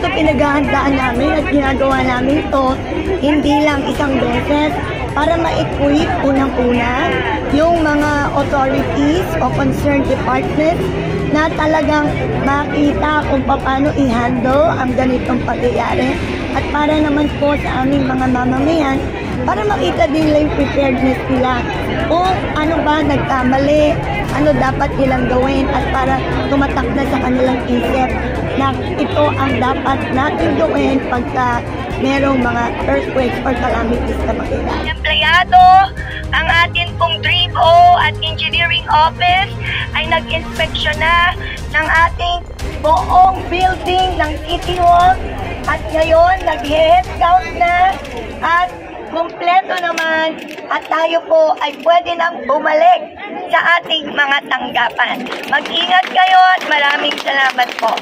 ito pinaghahandaan namin at ginagawa namin ito hindi lang isang beses para ma-equip unang-una yung mga authorities o concerned departments na talagang makita kung paano i-handle ang ganitong pagyayari at para naman po sa aming mga mamamayan para makita din nila yung preparedness nila kung ano ba nagkamali, ano dapat nilang gawin at para tumatak na sa kanilang isip na ito ang dapat natin gawin pagka merong mga earthquakes or calamities na mangyayari. Empleyado, ang atin pong DRIPO at Engineering Office ay nag-inspeksyon na ng ating buong building ng City Hall at ngayon nag-head count na at kumpleto naman at tayo po ay pwede nang bumalik sa ating mga tanggapan. Mag-ingat kayo at maraming salamat po.